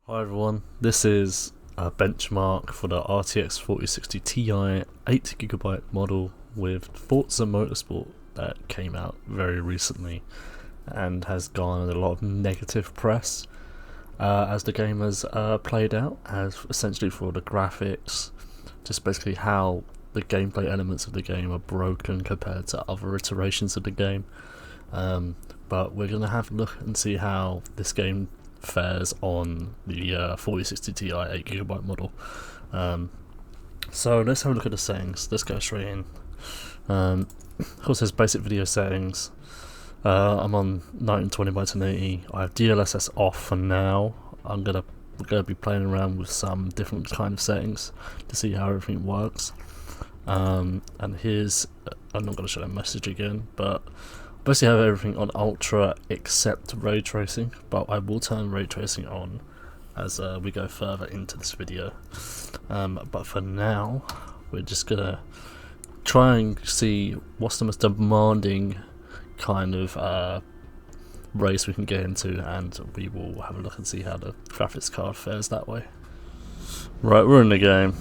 Hi everyone, this is a benchmark for the RTX 4060 Ti 8GB model with Forza Motorsport that came out very recently and has garnered a lot of negative press as the game has played out, as essentially for the graphics, just basically how the gameplay elements of the game are broken compared to other iterations of the game. But we're going to have a look and see how this game fares on the 4060 Ti 8GB model. So let's have a look at the settings. Let's go straight in. Of course, there's basic video settings. I'm on 1920x1080. I have DLSS off for now. We're gonna be playing around with some different kind of settings to see how everything works. And here's, I'm not going to show that message again, but basically I have everything on ultra except ray tracing, but I will turn ray tracing on as we go further into this video. But for now, we're just gonna try and see what's the most demanding kind of race we can get into, and we will have a look and see how the graphics card fares that way. Right, we're in the game.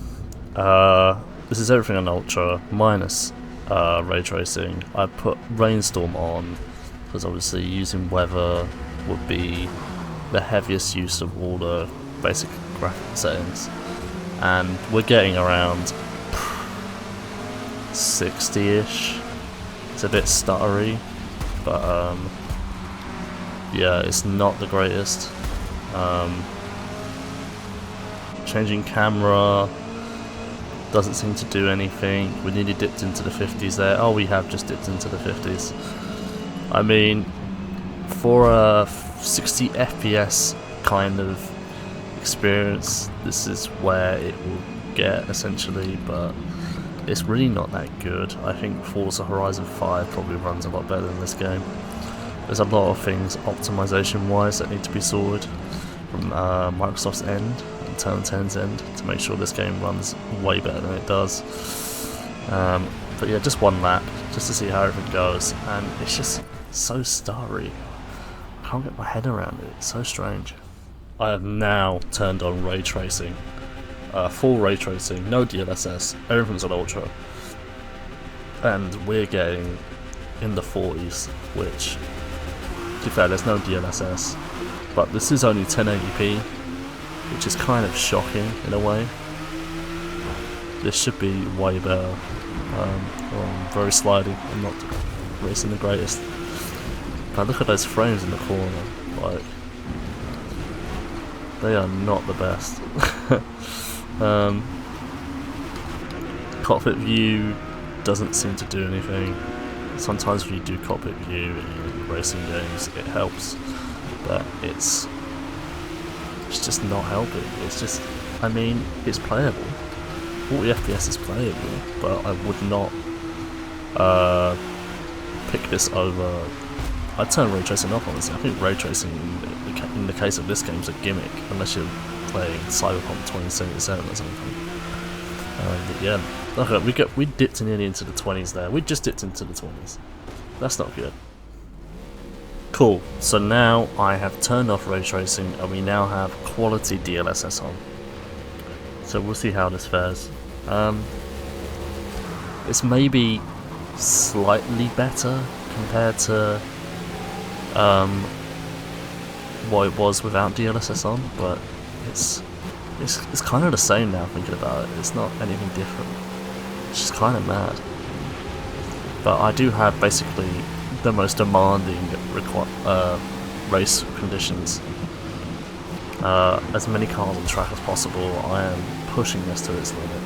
This is everything on ultra minus ray tracing. I put rainstorm on because obviously using weather would be the heaviest use of all the basic graphic settings, and we're getting around 60ish. It's a bit stuttery, but yeah, it's not the greatest. Changing camera doesn't seem to do anything. We nearly dipped into the 50s there. Oh, we have just dipped into the 50s. I mean, for a 60 FPS kind of experience, this is where it will get essentially, but it's really not that good. I think Forza Horizon 5 probably runs a lot better than this game. There's a lot of things optimization wise that need to be sorted from Microsoft's end, Turn 10's end, to make sure this game runs way better than it does. But yeah, just one lap just to see how everything goes, and it's just so starry. I can't get my head around it. It's so strange. I have now turned on ray tracing, full ray tracing, no DLSS, everything's on ultra, and we're getting in the 40s, which, to be fair, there's no DLSS, but this is only 1080p, which is kind of shocking in a way. This should be way better. I'm very slidey. I'm not racing the greatest. But look at those frames in the corner. Like, they are not the best. Cockpit view doesn't seem to do anything. Sometimes when you do cockpit view in racing games, it helps, but it's just not helping. It's just, I mean, it's playable. 40 FPS is playable, but I would not pick this over. I'd turn ray tracing off, honestly. I think ray tracing in the case of this game is a gimmick, unless you're playing Cyberpunk 2077 or something. Yeah, okay, we dipped nearly into the 20s there. We just dipped into the 20s. That's not good. Cool, so now I have turned off ray tracing and we now have quality DLSS on. So we'll see how this fares. It's maybe slightly better compared to what it was without DLSS on, but it's kind of the same now thinking about it. It's not anything different. It's just kind of mad. But I do have basically the most demanding race conditions. As many cars on track as possible. I am pushing this to its limit.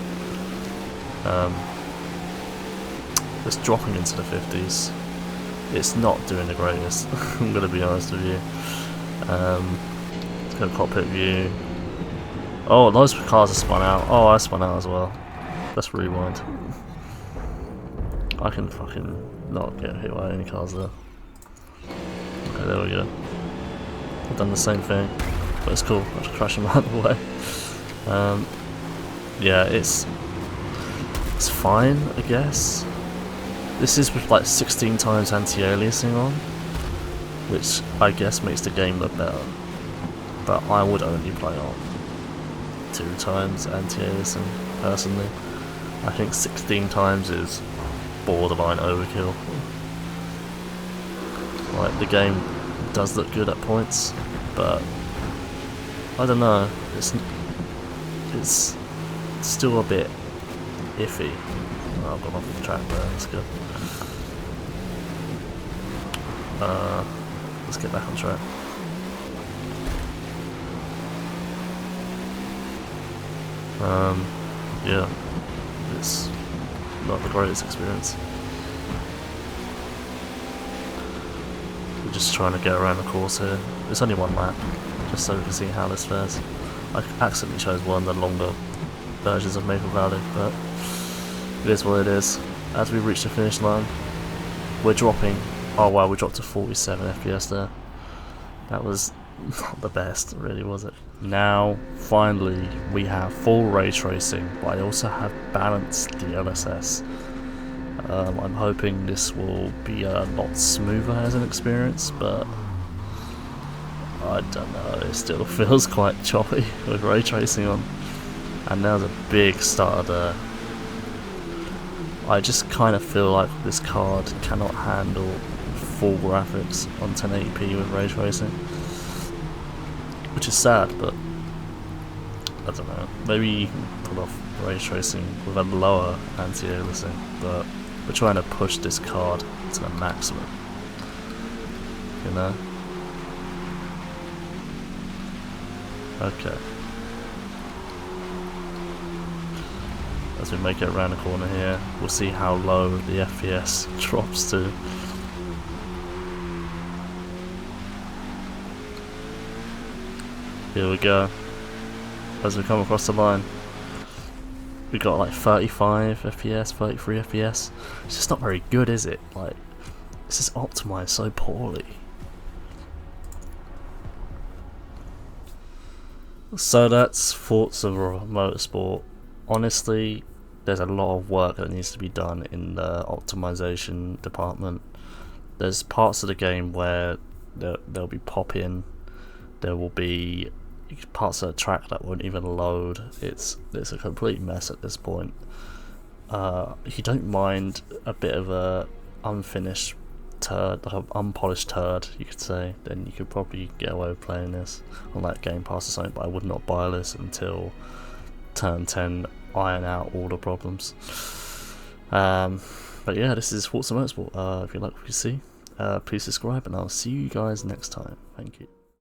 It's dropping into the 50s. It's not doing the greatest. I'm going to be honest with you. Let's go cockpit view. Oh, those cars are spun out. Oh, I spun out as well. Let's rewind. I can fucking not get hit by any cars there. Okay, there we go. I've done the same thing, but it's cool. I'll just crash them out of the way. Yeah, it's fine, I guess. This is with like 16 times anti-aliasing on, which I guess makes the game look better. but I would only play on 2 times anti-aliasing personally. I think 16 times is borderline overkill. Like, the game does look good at points, but I don't know, it's still a bit iffy. Oh, I've gone off the track there, that's good. Let's get back on track. Yeah, it's not the greatest experience. We're just trying to get around the course here. It's only 1 lap, just so we can see how this fares. I accidentally chose one of the longer versions of Maple Valley, but it is what it is. As we reach the finish line, we're dropping. Oh wow, we dropped to 47 FPS there. That was not the best, really, was it? Now, finally, we have full ray tracing, but I also have balanced DLSS. I'm hoping this will be a lot smoother as an experience, but I don't know, it still feels quite choppy with ray tracing on. And there's a big stutter there. I just kind of feel like this card cannot handle full graphics on 1080p with ray tracing, which is sad, but I don't know, maybe you can pull off ray tracing with a lower anti-aliasing, but we're trying to push this card to the maximum, you know? Okay. As we make it around the corner here, we'll see how low the FPS drops to. Here we go. As we come across the line, we got like 35 FPS, 33 FPS. It's just not very good, is it? Like, it's just optimized so poorly. So that's Forza Motorsport. Honestly, there's a lot of work that needs to be done in the optimization department. There's parts of the game where there'll be pop-in, there will be parts of the track that won't even load. It's a complete mess at this point. If you don't mind a bit of a unfinished turd, like an unpolished turd, you could say, then you could probably get away with playing this on like Game Pass or something, but I would not buy this until Turn 10 iron out all the problems. But yeah, this is Forza Motorsport. If you like what you see, please subscribe, and I'll see you guys next time. Thank you.